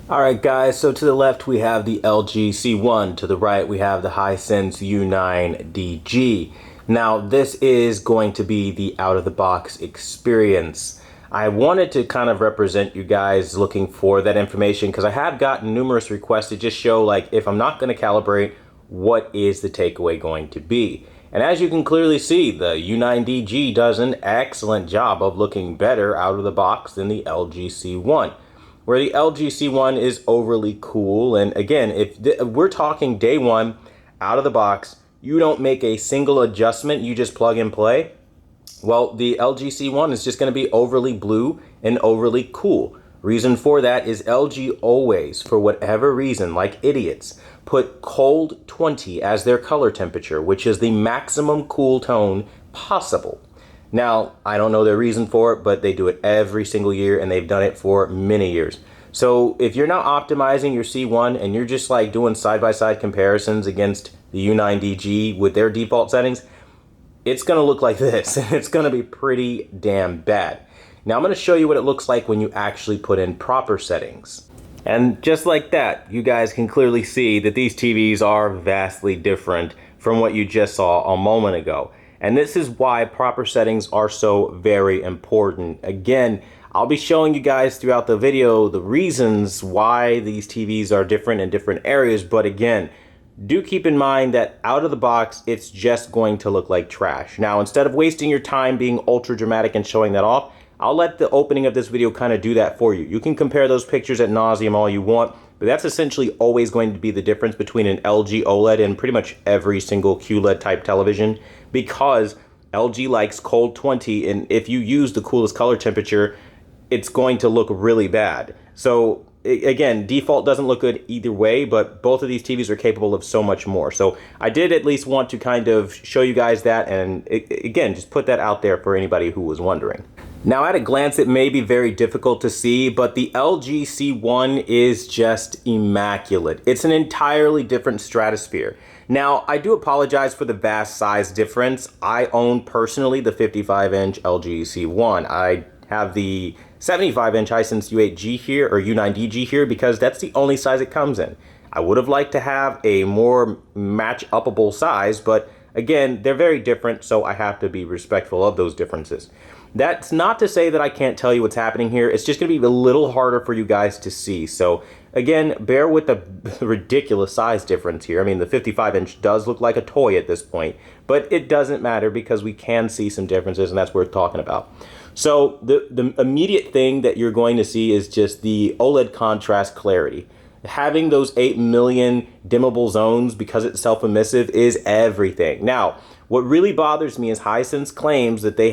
Alright guys, so to the left we have the LG C1, to the right we have the Hisense U9DG. Now this is going to be the out-of-the-box experience. I wanted to kind of represent you guys looking for that information because I have gotten numerous requests to just show, like, if I'm not going to calibrate, what is the takeaway going to be? And as you can clearly see, the U9DG does an excellent job of looking better out of the box than the LG C1. Where the LG C1 is overly cool, and again, if we're talking day one, out of the box, you don't make a single adjustment, you just plug and play, well, the LG C1 is just going to be overly blue and overly cool. Reason for that is LG always, for whatever reason, like idiots, put cold 20 as their color temperature, which is the maximum cool tone possible. Now, I don't know their reason for it, but they do it every single year, and they've done it for many years. So if you're now optimizing your C1 and you're just like doing side-by-side comparisons against the U9DG with their default settings, it's going to look like this, and it's going to be pretty damn bad. Now I'm going to show you what it looks like when you actually put in proper settings. And just like that, you guys can clearly see that these TVs are vastly different from what you just saw a moment ago. And this is why proper settings are so very important. Again, I'll be showing you guys throughout the video the reasons why these TVs are different in different areas, but again, do keep in mind that out of the box, it's just going to look like trash. Now, instead of wasting your time being ultra dramatic and showing that off, I'll let the opening of this video kind of do that for you. You can compare those pictures at nauseum all you want, but that's essentially always going to be the difference between an LG OLED and pretty much every single QLED type television, because LG likes cold 20, and if you use the coolest color temperature, it's going to look really bad. So again, default doesn't look good either way, but both of these TVs are capable of so much more. So I did at least want to kind of show you guys that, and again, just put that out there for anybody who was wondering. Now, at a glance, it may be very difficult to see, but the LG C1 is just immaculate. It's an entirely different stratosphere. Now, I do apologize for the vast size difference. I own personally the 55-inch LG C1. I have the 75-inch Hisense U8G here, or U9DG here, because that's the only size it comes in. I would have liked to have a more match-upable size, but again, they're very different, so I have to be respectful of those differences. That's not to say that I can't tell you what's happening here. It's just going to be a little harder for you guys to see. So again, bear with the ridiculous size difference here. I mean, the 55-inch does look like a toy at this point, but it doesn't matter because we can see some differences, and that's worth talking about. So the immediate thing that you're going to see is just the OLED contrast clarity. Having those 8 million dimmable zones because it's self-emissive is everything. Now, what really bothers me is Hisense claims that they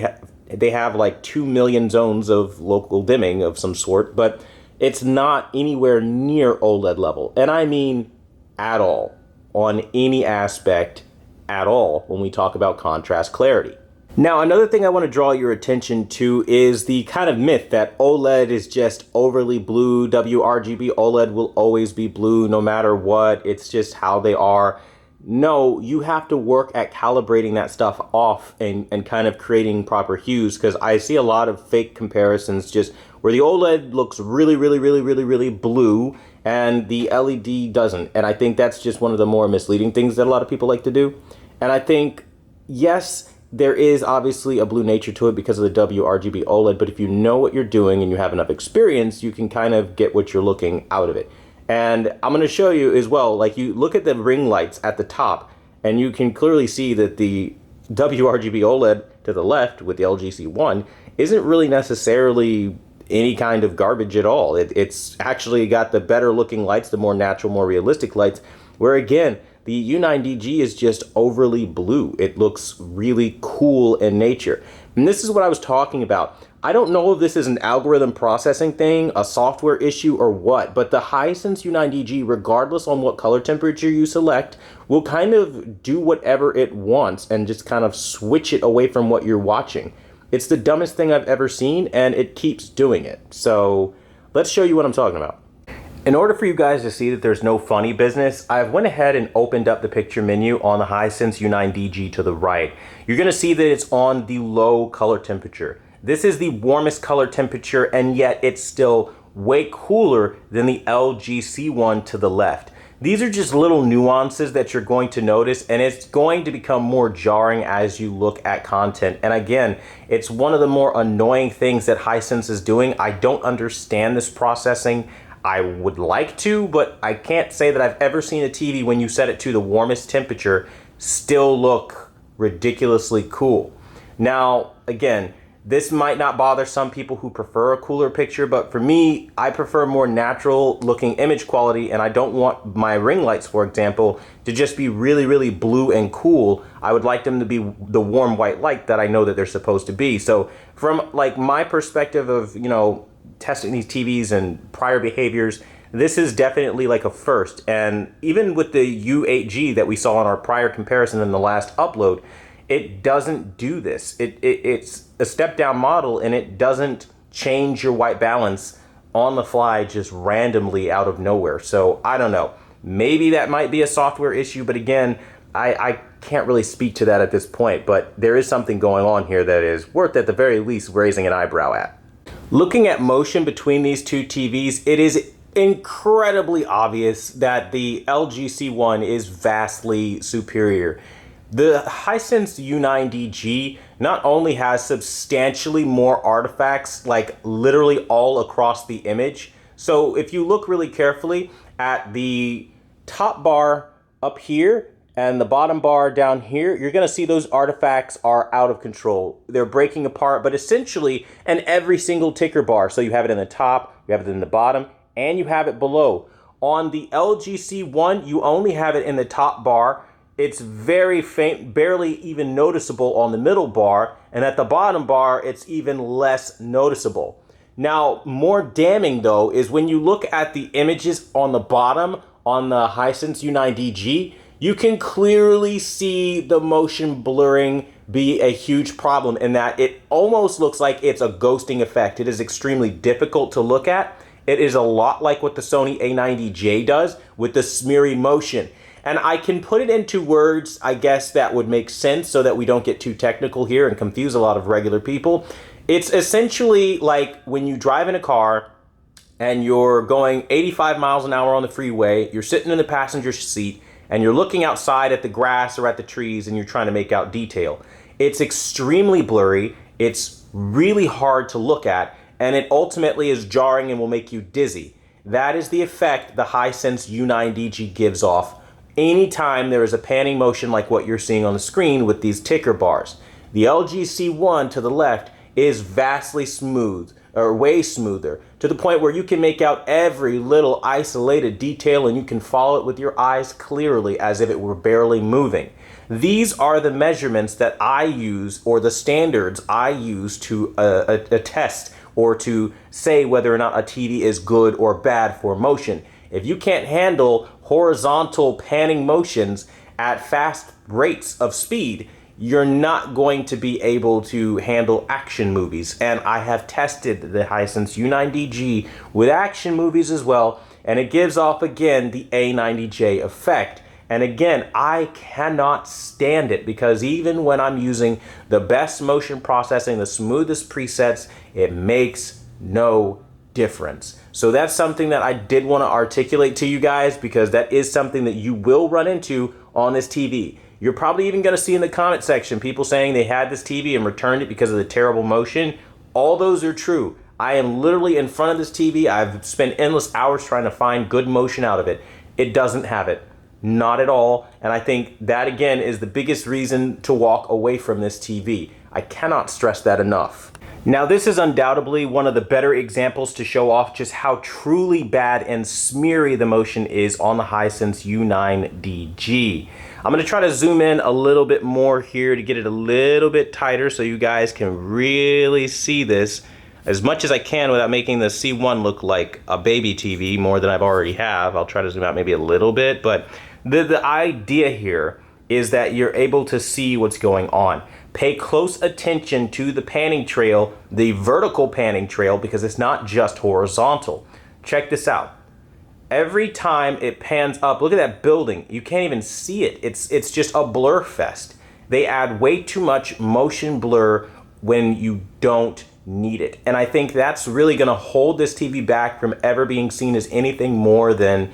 have like 2 million zones of local dimming of some sort, but it's not anywhere near OLED level. And I mean at all, on any aspect at all when we talk about contrast clarity. Now, another thing I want to draw your attention to is the kind of myth that OLED is just overly blue. WRGB OLED will always be blue no matter what. It's just how they are. No, you have to work at calibrating that stuff off and kind of creating proper hues, because I see a lot of fake comparisons just where the OLED looks really blue and the LED doesn't. And I think that's just one of the more misleading things that a lot of people like to do. And I think, yes, there is obviously a blue nature to it because of the WRGB OLED, but if you know what you're doing and you have enough experience, you can kind of get what you're looking out of it. And I'm going to show you as well, like, you look at the ring lights at the top, and you can clearly see that the WRGB OLED to the left with the LG C1 isn't really necessarily any kind of garbage at all. It's actually got the better looking lights, the more natural, more realistic lights, where again, the U9DG is just overly blue. It looks really cool in nature. And this is what I was talking about. I don't know if this is an algorithm processing thing, a software issue, or what, but the Hisense U9DG, regardless on what color temperature you select, will kind of do whatever it wants and just kind of switch it away from what you're watching. It's the dumbest thing I've ever seen, and it keeps doing it. So let's show you what I'm talking about. In order for you guys to see that there's no funny business, I've went ahead and opened up the picture menu on the Hisense U9DG to the right. You're going to see that it's on the low color temperature. This is the warmest color temperature, and yet it's still way cooler than the LG C1 to the left. These are just little nuances that you're going to notice, and it's going to become more jarring as you look at content. And again, it's one of the more annoying things that Hisense is doing. I don't understand this processing. I would like to, but I can't say that I've ever seen a TV when you set it to the warmest temperature still look ridiculously cool. Now, again, this might not bother some people who prefer a cooler picture, but for me, I prefer more natural looking image quality, and I don't want my ring lights, for example, to just be really, really blue and cool. I would like them to be the warm white light that I know that they're supposed to be. So from like my perspective of, you know, testing these TVs and prior behaviors, this is definitely like a first. And even with the U9DG that we saw in our prior comparison in the last upload, it doesn't do this. It's a step down model, and it doesn't change your white balance on the fly just randomly out of nowhere. So I don't know. Maybe that might be a software issue, but again, I can't really speak to that at this point. But there is something going on here that is worth at the very least raising an eyebrow at. Looking at motion between these two TVs, it is incredibly obvious that the LG C1 is vastly superior. The Hisense U9DG not only has substantially more artifacts, like literally all across the image. So if you look really carefully at the top bar up here and the bottom bar down here, you're gonna see those artifacts are out of control. They're breaking apart, but essentially in every single ticker bar. So you have it in the top, you have it in the bottom, and you have it below. On the LG C1, you only have it in the top bar. It's very faint, barely even noticeable on the middle bar, and at the bottom bar, it's even less noticeable. Now, more damning though, is when you look at the images on the bottom on the Hisense U9DG, you can clearly see the motion blurring be a huge problem in that it almost looks like it's a ghosting effect. It is extremely difficult to look at. It is a lot like what the Sony A90J does with the smeary motion. And I can put it into words, I guess, that would make sense so that we don't get too technical here and confuse a lot of regular people. It's essentially like when you drive in a car and you're going 85 miles an hour on the freeway, you're sitting in the passenger seat, and you're looking outside at the grass or at the trees and you're trying to make out detail. It's extremely blurry, it's really hard to look at, and it ultimately is jarring and will make you dizzy. That is the effect the Hisense U9DG gives off anytime there is a panning motion like what you're seeing on the screen with these ticker bars. The LG C1 to the left is vastly smooth, or way smoother, to the point where you can make out every little isolated detail and you can follow it with your eyes clearly as if it were barely moving. These are the measurements that I use, or the standards I use to attest or to say whether or not a TV is good or bad for motion. If you can't handle horizontal panning motions at fast rates of speed, you're not going to be able to handle action movies. And I have tested the Hisense U9DG with action movies as well, and it gives off again the A90J effect. And again, I cannot stand it because even when I'm using the best motion processing, the smoothest presets, it makes no difference. So that's something that I did want to articulate to you guys, because that is something that you will run into on this TV. You're probably even going to see in the comment section people saying they had this TV and returned it because of the terrible motion. All those are true. I am literally in front of this TV. I've spent endless hours trying to find good motion out of it. It doesn't have it. Not at all. And I think that again is the biggest reason to walk away from this TV. I cannot stress that enough. Now, this is undoubtedly one of the better examples to show off just how truly bad and smeary the motion is on the Hisense U9DG. I'm going to try to zoom in a little bit more here to get it a little bit tighter so you guys can really see this as much as I can without making the C1 look like a baby TV more than I've already have. I'll try to zoom out maybe a little bit, but the idea here is that you're able to see what's going on. Pay close attention to the panning trail, the vertical panning trail, because it's not just horizontal. Check this out. Every time it pans up, look at that building. You can't even see it. It's just a blur fest. They add way too much motion blur when you don't need it. And I think that's really going to hold this TV back from ever being seen as anything more than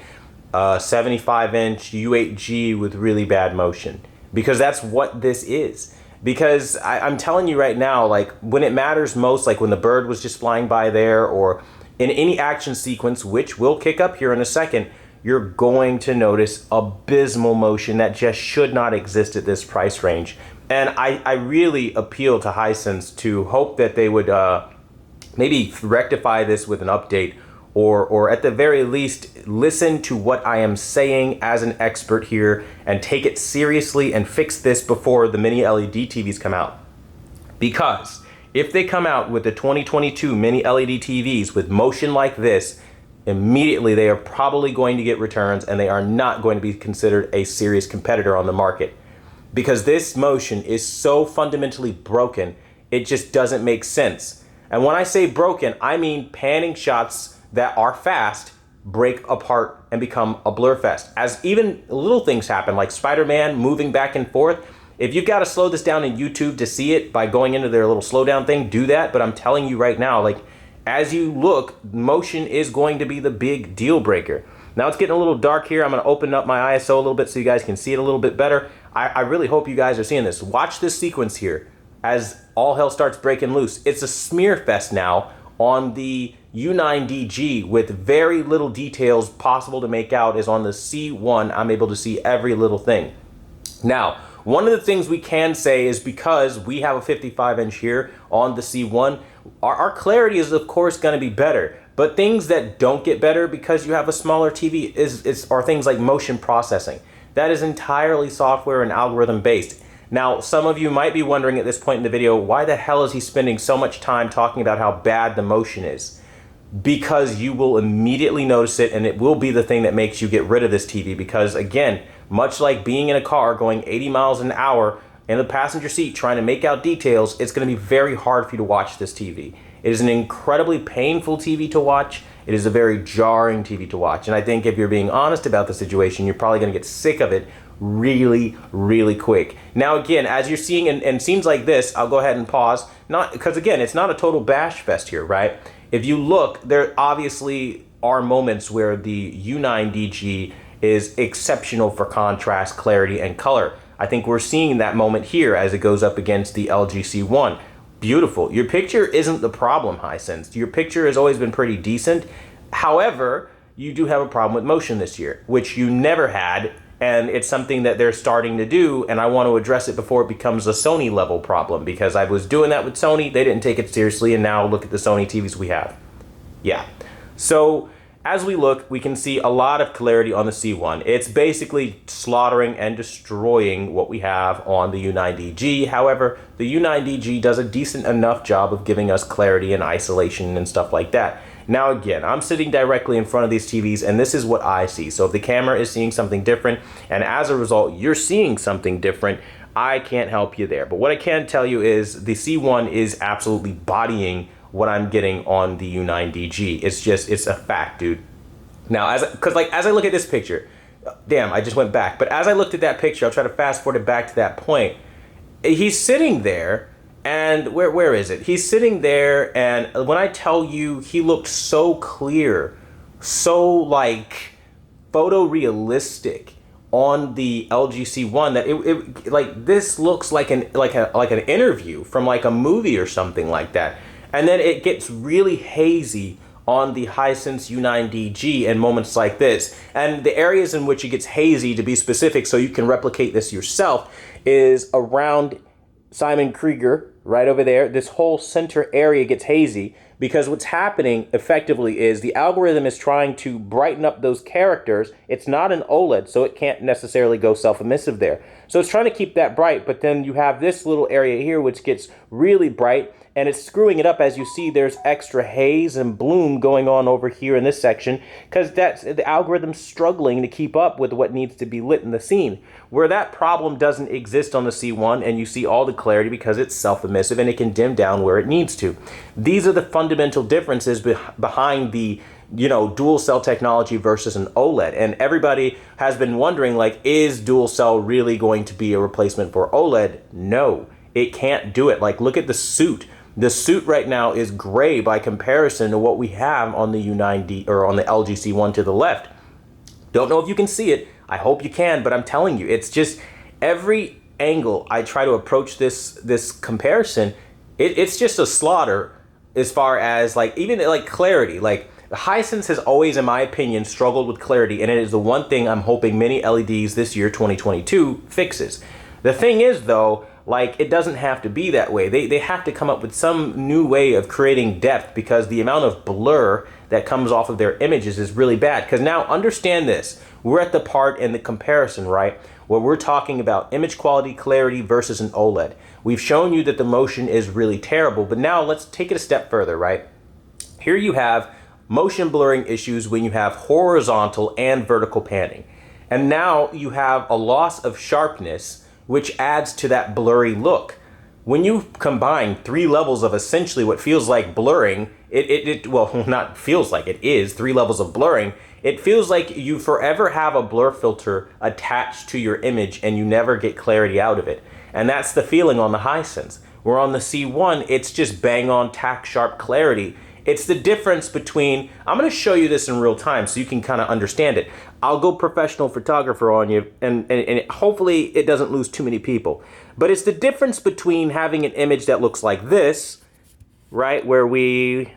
a 75-inch U8G with really bad motion, because that's what this is. Because I'm telling you right now, like when it matters most, like when the bird was just flying by there, or in any action sequence, which we'll kick up here in a second, you're going to notice abysmal motion that just should not exist at this price range. And I really appeal to Hisense to hope that they would maybe rectify this with an update, or at the very least listen to what I am saying as an expert here and take it seriously and fix this before the mini LED TVs come out. Because if they come out with the 2022 mini LED TVs with motion like this, immediately they are probably going to get returns, and they are not going to be considered a serious competitor on the market. Because this motion is so fundamentally broken, it just doesn't make sense. And when I say broken, I mean panning shots that are fast break apart and become a blur fest. As even little things happen, like Spider-Man moving back and forth. If you've got to slow this down in YouTube to see it by going into their little slowdown thing, do that. But I'm telling you right now, like as you look, motion is going to be the big deal breaker. Now it's getting a little dark here. I'm going to open up my ISO a little bit so you guys can see it a little bit better. I really hope you guys are seeing this. Watch this sequence here as all hell starts breaking loose. It's a smear fest now on the U9DG with very little details possible to make out. Is on the C1, I'm able to see every little thing. Now, one of the things we can say is because we have a 55-inch here on the C1, our clarity is of course going to be better. But things that don't get better because you have a smaller TV are things like motion processing. That is entirely software and algorithm based. Now, some of you might be wondering at this point in the video, why the hell is he spending so much time talking about how bad the motion is? Because you will immediately notice it, and it will be the thing that makes you get rid of this TV. Because again, much like being in a car going 80 miles an hour in the passenger seat trying to make out details, it's going to be very hard for you to watch this TV. It is an incredibly painful TV to watch. It is a very jarring TV to watch. And I think if you're being honest about the situation, you're probably going to get sick of it really, really quick. Now, again, as you're seeing in scenes like this, I'll go ahead and pause. Not because, again, it's not a total bash fest here, right? If you look, there obviously are moments where the U9DG is exceptional for contrast, clarity, and color. I think we're seeing that moment here as it goes up against the LG C1. Beautiful. Your picture isn't the problem, Hisense. Your picture has always been pretty decent. However, you do have a problem with motion this year, which you never had, and it's something that they're starting to do, and I want to address it before it becomes a Sony level problem, because I was doing that with Sony, they didn't take it seriously, and now look at the Sony TVs we have. Yeah. So as we look, we can see a lot of clarity on the C1. It's basically slaughtering and destroying what we have on the U9DG. However, the U9DG does a decent enough job of giving us clarity and isolation and stuff like that. Now again, I'm sitting directly in front of these TVs, and this is what I see. So if the camera is seeing something different, and as a result, you're seeing something different, I can't help you there. But what I can tell you is the C1 is absolutely bodying what I'm getting on the U9DG. It's a fact, dude. Now, as I look at this picture, damn, I just went back. But as I looked at that picture, I'll try to fast forward it back to that point. He's sitting there, and where is it? He's sitting there, and when I tell you, he looked so clear, so like photorealistic on the LG C1 that it like this looks like an interview from like a movie or something like that. And then it gets really hazy on the Hisense U9DG in moments like this. And the areas in which it gets hazy, to be specific, so you can replicate this yourself, is around Simon Krieger, right over there. This whole center area gets hazy because what's happening effectively is the algorithm is trying to brighten up those characters. It's not an OLED, so it can't necessarily go self-emissive there. So it's trying to keep that bright, but then you have this little area here which gets really bright, and it's screwing it up. As you see, there's extra haze and bloom going on over here in this section because that's the algorithm's struggling to keep up with what needs to be lit in the scene. Where that problem doesn't exist on the C1, and you see all the clarity because it's self-emissive and it can dim down where it needs to. These are the fundamental differences behind the dual cell technology versus an OLED. And everybody has been wondering, like, is dual cell really going to be a replacement for OLED? No, it can't do it. Like, look at the suit. The suit right now is gray by comparison to what we have on the U9D or on the LG C1 to the left. Don't know if you can see it. I hope you can, but I'm telling you, it's just every angle I try to approach this comparison, it's just a slaughter as far as like even like clarity. Like the Hisense has always, in my opinion, struggled with clarity, and it is the one thing I'm hoping many LEDs this year, 2022, fixes. The thing is though, like it doesn't have to be that way. They have to come up with some new way of creating depth, because the amount of blur that comes off of their images is really bad. Because now understand this, we're at the part in the comparison, right, where we're talking about image quality, clarity versus an OLED. We've shown you that the motion is really terrible, but now let's take it a step further, right? Here you have motion blurring issues when you have horizontal and vertical panning. And now you have a loss of sharpness, which adds to that blurry look. When you combine 3 levels of essentially what feels like blurring, well, not feels like, it is 3 levels of blurring. It feels like you forever have a blur filter attached to your image and you never get clarity out of it. And that's the feeling on the Hisense. Where on the C1, it's just bang on tack sharp clarity. It's the difference between, I'm going to show you this in real time so you can kind of understand it. I'll go professional photographer on you, and hopefully it doesn't lose too many people. But it's the difference between having an image that looks like this, right, where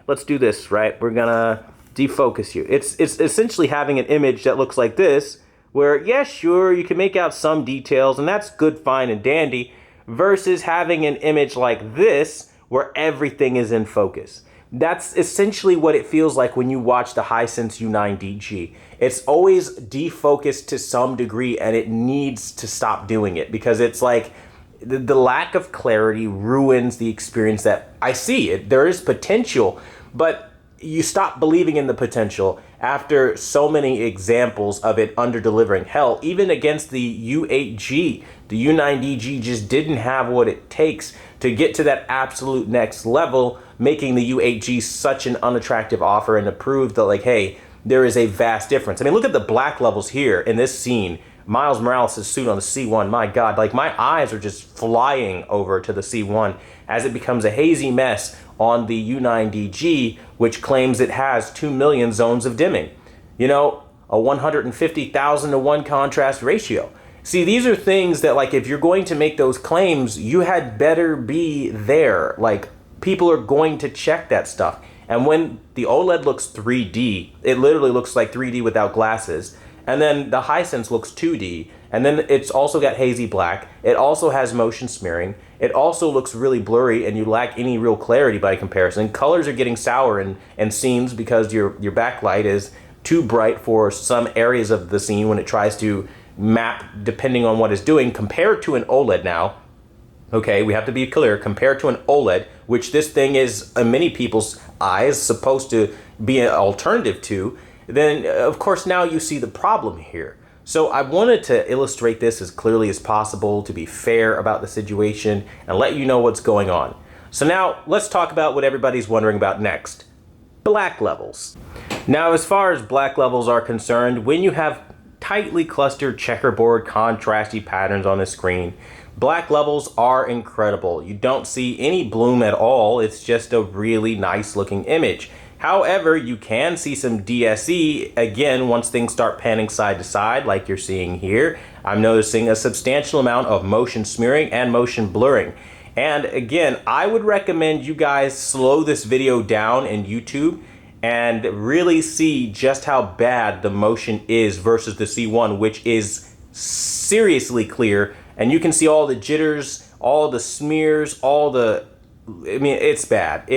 let's do this, right? We're going to defocus you. It's essentially having an image that looks like this, where, yeah, sure, you can make out some details, and that's good, fine, and dandy, versus having an image like this, where everything is in focus. That's essentially what it feels like when you watch the Hisense U9DG. It's always defocused to some degree, and it needs to stop doing it, because it's like the lack of clarity ruins the experience that I see. There is potential, but you stop believing in the potential after so many examples of it under-delivering. Hell, even against the U8G, the U9DG just didn't have what it takes to get to that absolute next level, making the U8G such an unattractive offer, and to prove that, like, hey, there is a vast difference. I mean, look at the black levels here in this scene. Miles Morales' suit on the C1, my God, like my eyes are just flying over to the C1 as it becomes a hazy mess on the U9DG, which claims it has 2 million zones of dimming. You know, a 150,000 to 1 contrast ratio. See, these are things that, like, if you're going to make those claims, you had better be there. Like, people are going to check that stuff. And when the OLED looks 3D, it literally looks like 3D without glasses. And then the Hisense looks 2D. And then it's also got hazy black. It also has motion smearing. It also looks really blurry, and you lack any real clarity by comparison. Colors are getting sour in scenes because your backlight is too bright for some areas of the scene when it tries to map depending on what it's doing, compared to an OLED now. Okay, we have to be clear, compared to an OLED, which this thing is, in many people's eyes, supposed to be an alternative to, then of course now you see the problem here. So I wanted to illustrate this as clearly as possible, to be fair about the situation and let you know what's going on. So now let's talk about what everybody's wondering about next. Black levels. Now, as far as black levels are concerned, when you have tightly clustered checkerboard contrasty patterns on the screen, black levels are incredible. You don't see any bloom at all. It's just a really nice looking image. However, you can see some DSE, again, once things start panning side to side like you're seeing here. I'm noticing a substantial amount of motion smearing and motion blurring. And again, I would recommend you guys slow this video down in YouTube and really see just how bad the motion is versus the C1, which is seriously clear. And you can see all the jitters, all the smears, I mean, it's bad.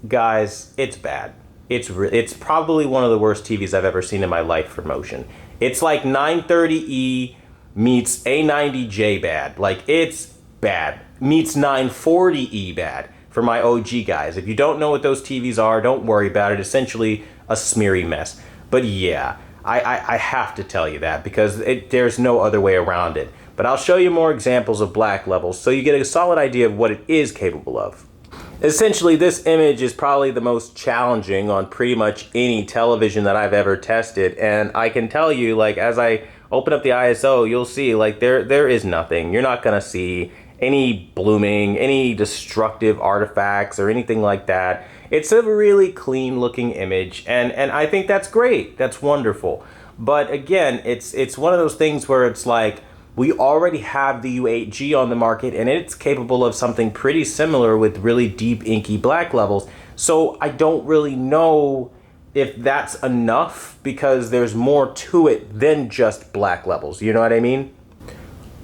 Guys, it's bad. It's probably one of the worst TVs I've ever seen in my life for motion. It's like 930E meets A90J bad. Like, it's bad. Meets 940E bad for my OG guys. If you don't know what those TVs are, don't worry about it. Essentially a smeary mess. But yeah, I have to tell you that because there's no other way around it. But I'll show you more examples of black levels so you get a solid idea of what it is capable of. Essentially, this image is probably the most challenging on pretty much any television that I've ever tested, and I can tell you, like, as I open up the ISO, you'll see, like, there is nothing. You're not gonna see any blooming, any destructive artifacts or anything like that. It's a really clean looking image, and I think that's great. That's wonderful. But again, it's one of those things where it's like, we already have the U8G on the market, and it's capable of something pretty similar with really deep inky black levels. So I don't really know if that's enough, because there's more to it than just black levels. You know what I mean?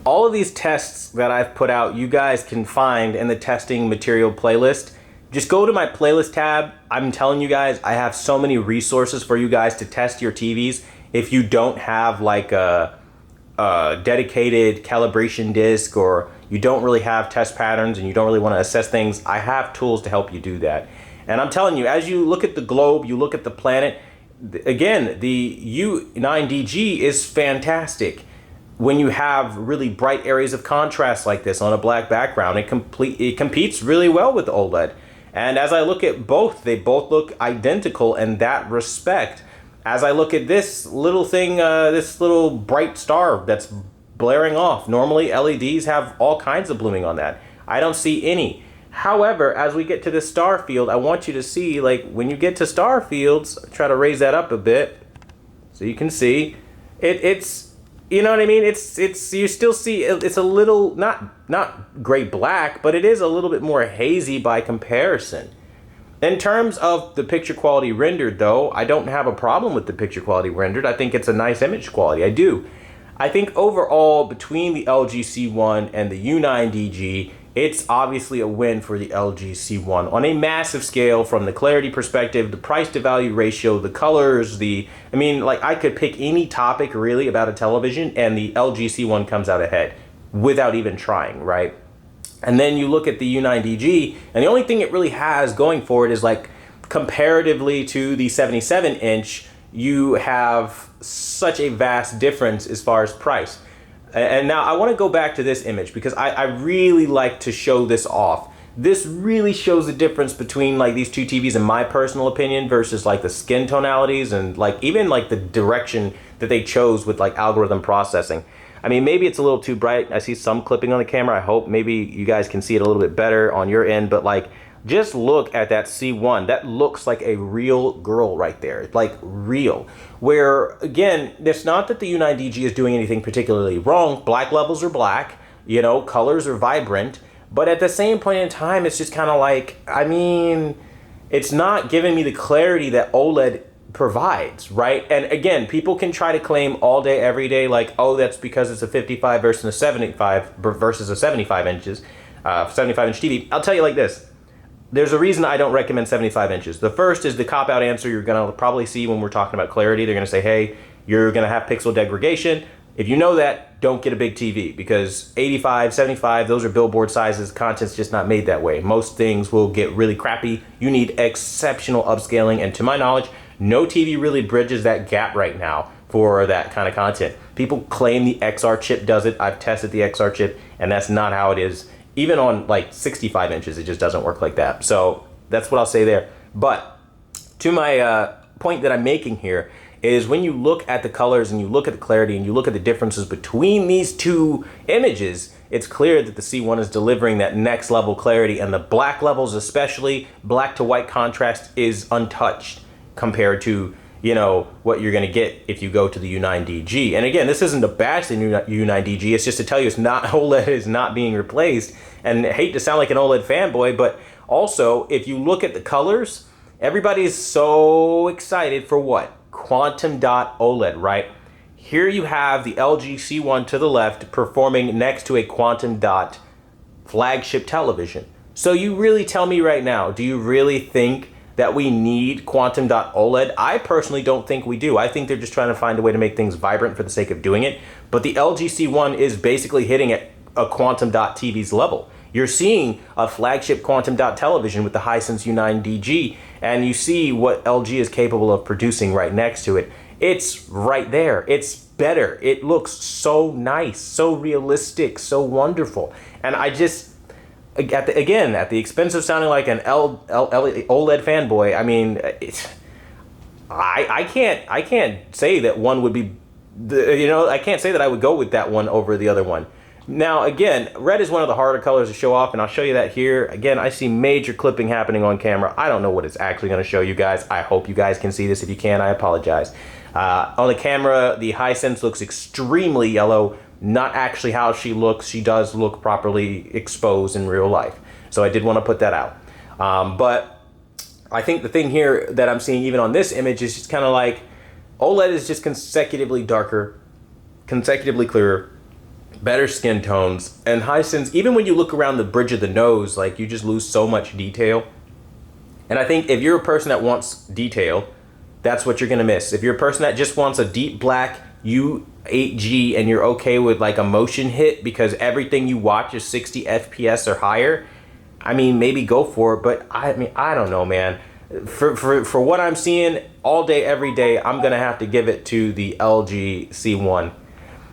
All of these tests that I've put out, you guys can find in the testing material playlist. Just go to my playlist tab. I'm telling you guys, I have so many resources for you guys to test your TVs. If you don't have like a dedicated calibration disc, or you don't really have test patterns and you don't really want to assess things, I have tools to help you do that. And I'm telling you, as you look at the globe, you look at the planet, again, the U9DG is fantastic. When you have really bright areas of contrast like this on a black background, it competes really well with OLED. And as I look at both, they both look identical in that respect. As I look at this little thing, this little bright star that's blaring off, normally LEDs have all kinds of blooming on that. I don't see any. However, as we get to the star field, I want you to see, like, when you get to star fields, try to raise that up a bit so you can see it's, you know what I mean? It's you still see it's a little not gray black, but it is a little bit more hazy by comparison. In terms of the picture quality rendered, though, I don't have a problem with the picture quality rendered. I think it's a nice image quality. I do. I think overall, between the LG C1 and the U9DG, it's obviously a win for the LG C1 on a massive scale, from the clarity perspective, the price to value ratio, the colors, I mean, like, I could pick any topic really about a television and the LG C1 comes out ahead without even trying, right? And then you look at the U9DG, and the only thing it really has going for it is, like, comparatively to the 77-inch, you have such a vast difference as far as price. And now I want to go back to this image, because I really like to show this off. This really shows the difference between, like, these two TVs, in my personal opinion, versus, like, the skin tonalities and, like, even, like, the direction that they chose with, like, algorithm processing. I mean, maybe it's a little too bright. I see some clipping on the camera. I hope maybe you guys can see it a little bit better on your end, but, like, just look at that C1. That looks like a real girl right there, like real. Where, again, it's not that the U9DG is doing anything particularly wrong. Black levels are black, you know, colors are vibrant. But at the same point in time, it's just kind of like, I mean, it's not giving me the clarity that OLED provides, right? And again, people can try to claim all day, every day, like, oh, that's because it's a 55 versus a 75 versus a 75 inches, 75-inch TV. I'll tell you like this. There's a reason I don't recommend 75 inches. The first is the cop-out answer you're going to probably see when we're talking about clarity. They're going to say, hey, you're going to have pixel degradation. If you know that, don't get a big TV, because 85, 75, those are billboard sizes. Content's just not made that way. Most things will get really crappy. You need exceptional upscaling, and to my knowledge, no TV really bridges that gap right now for that kind of content. People claim the XR chip does it. I've tested the XR chip, and that's not how it is. Even on, like, 65 inches, it just doesn't work like that. So that's what I'll say there. But to my point that I'm making here is, when you look at the colors and you look at the clarity and you look at the differences between these two images, it's clear that the C1 is delivering that next level clarity, and the black levels, especially black to white contrast, is untouched compared to, you know, what you're going to get if you go to the U9DG. And again, this isn't to bash the U9DG, it's just to tell you it's not, OLED is not being replaced. And I hate to sound like an OLED fanboy, but also, if you look at the colors, everybody's so excited for what? Quantum dot OLED, right? Here you have the LG C1 to the left performing next to a quantum dot flagship television. So you really tell me right now, do you really think that we need quantum dot OLED? I personally don't think we do. I think they're just trying to find a way to make things vibrant for the sake of doing it. But the LG C1 is basically hitting at a quantum dot TV's level. You're seeing a flagship quantum dot television with the Hisense U9DG, and you see what LG is capable of producing right next to it. It's right there. It's better. It looks so nice, so realistic, so wonderful. And I just, at the expense of sounding like an OLED fanboy, I mean, I can't say that one would be, I can't say that I would go with that one over the other one. Now, again, red is one of the harder colors to show off, and I'll show you that here. Again, I see major clipping happening on camera. I don't know what it's actually going to show you guys. I hope you guys can see this. If you can, I apologize. On the camera, the Hisense looks extremely yellow. Not actually how she looks. She does look properly exposed in real life. So I did want to put that out. But I think the thing here that I'm seeing even on this image is just kind of like OLED is just consecutively darker, consecutively clearer, better skin tones. And Hisense, even when you look around the bridge of the nose, like you just lose so much detail. And I think if you're a person that wants detail, that's what you're gonna miss. If you're a person that just wants a deep black U9DG and you're okay with like a motion hit because everything you watch is 60 FPS or higher, I mean, maybe go for it. But I mean, I don't know, man. For what I'm seeing all day, every day, I'm gonna have to give it to the LG C1.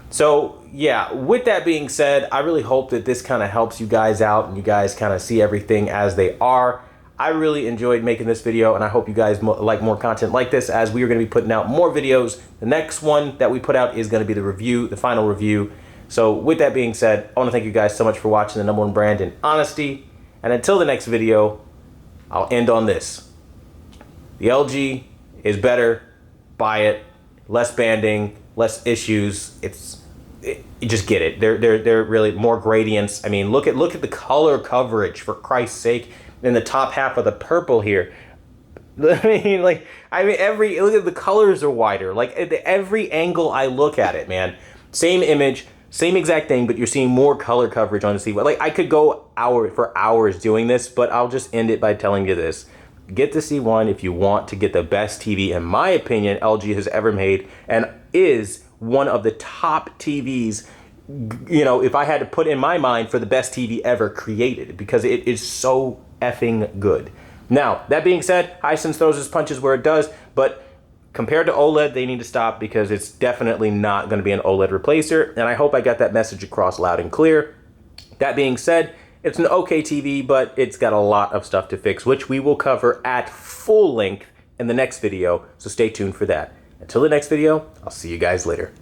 So yeah, with that being said, I really hope that this kind of helps you guys out and you guys kind of see everything as they are. I really enjoyed making this video, and I hope you guys like more content like this, as we are going to be putting out more videos. The next one that we put out is going to be the review, the final review. So with that being said, I want to thank you guys so much for watching the #1 brand in honesty. And until the next video, I'll end on this. The LG is better. Buy it. Less banding, less issues. You just get it. They're really more gradients. I mean, look at the color coverage, for Christ's sake, in the top half of the purple here. I mean, look at the colors are wider. Like at every angle I look at it, man, same image, same exact thing, but you're seeing more color coverage on the C1. Like I could go for hours doing this, but I'll just end it by telling you this. Get the C1 if you want to get the best TV, in my opinion, LG has ever made, and is one of the top TVs, you know, if I had to put in my mind, for the best TV ever created, because it is so effing good. Now, that being said, Hisense throws its punches where it does, but compared to OLED, they need to stop, because it's definitely not going to be an OLED replacer, and I hope I got that message across loud and clear. That being said, it's an okay TV, but it's got a lot of stuff to fix, which we will cover at full length in the next video, so stay tuned for that. Until the next video, I'll see you guys later.